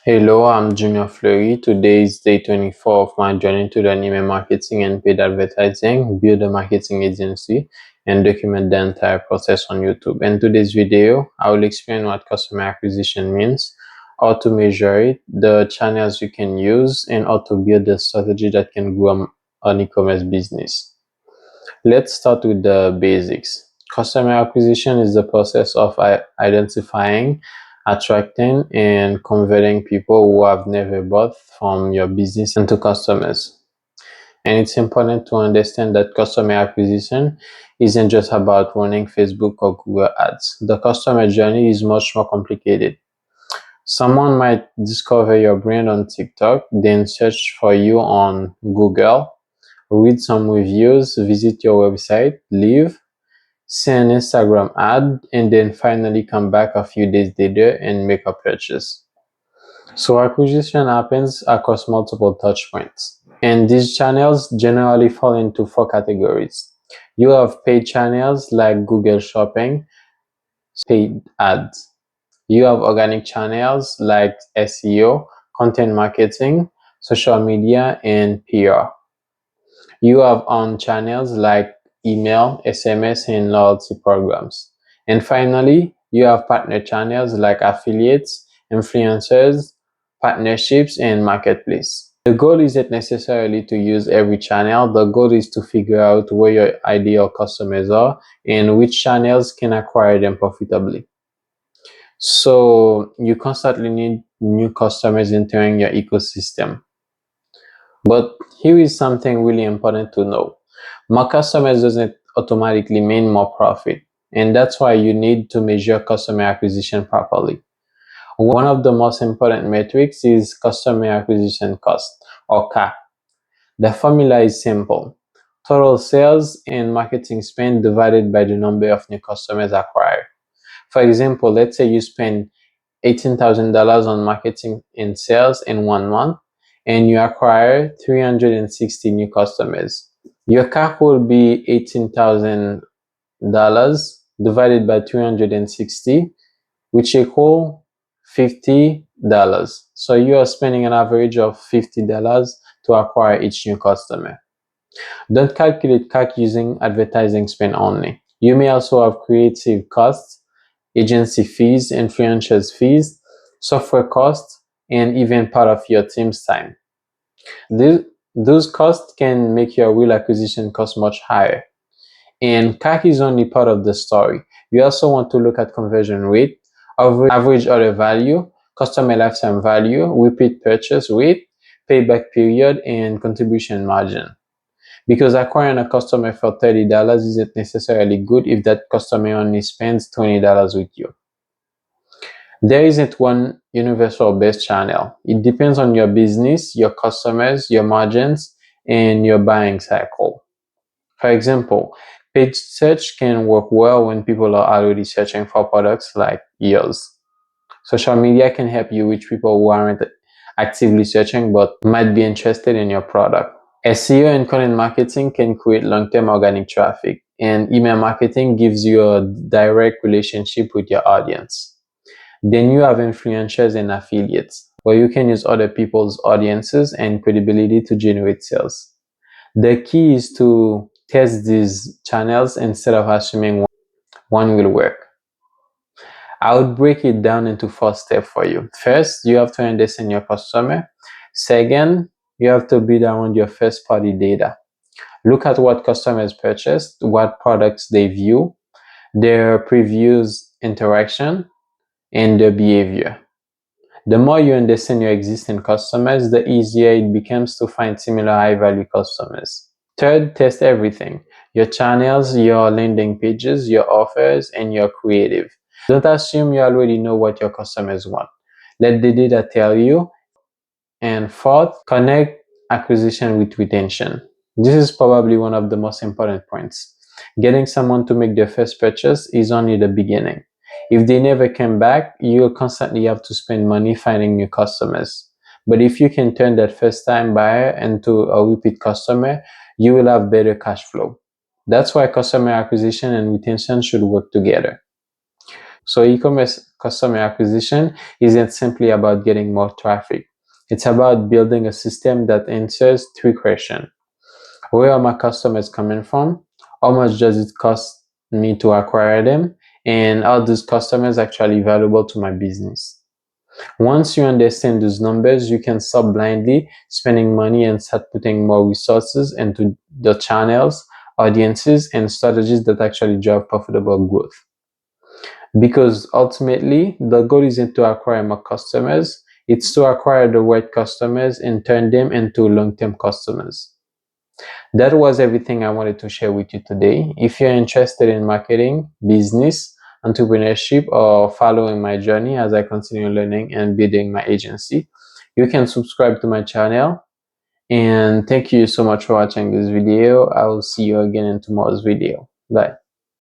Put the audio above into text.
Hello, I'm Junior Fleury. Today is day 24 of my journey to learn email marketing and paid advertising, build a marketing agency, and document the entire process on YouTube. In today's video, I will explain what customer acquisition means, how to measure it, the channels you can use, and how to build a strategy that can grow an e-commerce business. Let's start with the basics. Customer acquisition is the process of identifying, attracting, and converting people who have never bought from your business into customers. And it's important to understand that customer acquisition isn't just about running Facebook or Google ads. The customer journey is much more complicated. Someone might discover your brand on TikTok, then search for you on Google, read some reviews, visit your website, leave, see an Instagram ad, and then finally come back a few days later and make a purchase. So acquisition happens across multiple touch points. And these channels generally fall into four categories. You have paid channels like Google Shopping, paid ads. You have organic channels like SEO, content marketing, social media, and PR. You have on channels like email, SMS, and loyalty programs. And finally, you have partner channels like affiliates, influencers, partnerships, and marketplace. The goal isn't necessarily to use every channel. The goal is to figure out where your ideal customers are and which channels can acquire them profitably. So you constantly need new customers entering your ecosystem. But here is something really important to know. More customers doesn't automatically mean more profit. And that's why you need to measure customer acquisition properly. One of the most important metrics is customer acquisition cost, or CAC. The formula is simple. Total sales and marketing spend divided by the number of new customers acquired. For example, let's say you spend $18,000 on marketing and sales in 1 month, and you acquire 360 new customers. Your CAC will be $18,000 divided by 360, which equal $50. So you are spending an average of $50 to acquire each new customer. Don't calculate CAC using advertising spend only. You may also have creative costs, agency fees, influencers fees, software costs, and even part of your team's time. Those costs can make your real acquisition cost much higher. And CAC is only part of the story. You also want to look at conversion rate, average order value, customer lifetime value, repeat purchase rate, payback period, and contribution margin. Because acquiring a customer for $30 isn't necessarily good if that customer only spends $20 with you. There isn't one universal best channel. It depends on your business, your customers, your margins, and your buying cycle. For example, paid search can work well when people are already searching for products like yours. Social media can help you reach people who aren't actively searching but might be interested in your product. SEO and content marketing can create long-term organic traffic, and email marketing gives you a direct relationship with your audience. Then you have influencers and affiliates, where you can use other people's audiences and credibility to generate sales. The key is to test these channels instead of assuming one will work. I would break it down into 4 steps for you. First, you have to understand your customer. Second, you have to build around your first party data. Look at what customers purchased, what products they view, their previous interaction, and their behavior. The more you understand your existing customers, the easier it becomes to find similar high-value customers. Third, test everything. Your channels, your landing pages, your offers, and your creative. Don't assume you already know what your customers want. Let the data tell you. And fourth, connect acquisition with retention. This is probably one of the most important points. Getting someone to make their first purchase is only the beginning. If they never come back, you'll constantly have to spend money finding new customers. But if you can turn that first time buyer into a repeat customer, you will have better cash flow. That's why customer acquisition and retention should work together. So e-commerce customer acquisition isn't simply about getting more traffic. It's about building a system that answers three questions. Where are my customers coming from? How much does it cost me to acquire them? And are those customers actually valuable to my business? Once you understand those numbers, you can stop blindly spending money and start putting more resources into the channels, audiences, and strategies that actually drive profitable growth. Because ultimately, the goal isn't to acquire more customers, it's to acquire the right customers and turn them into long-term customers. That was everything I wanted to share with you today. If you're interested in marketing, business, entrepreneurship, or following my journey as I continue learning and building my agency, you can subscribe to my channel. And thank you so much for watching this video. I will see you again in tomorrow's video. Bye.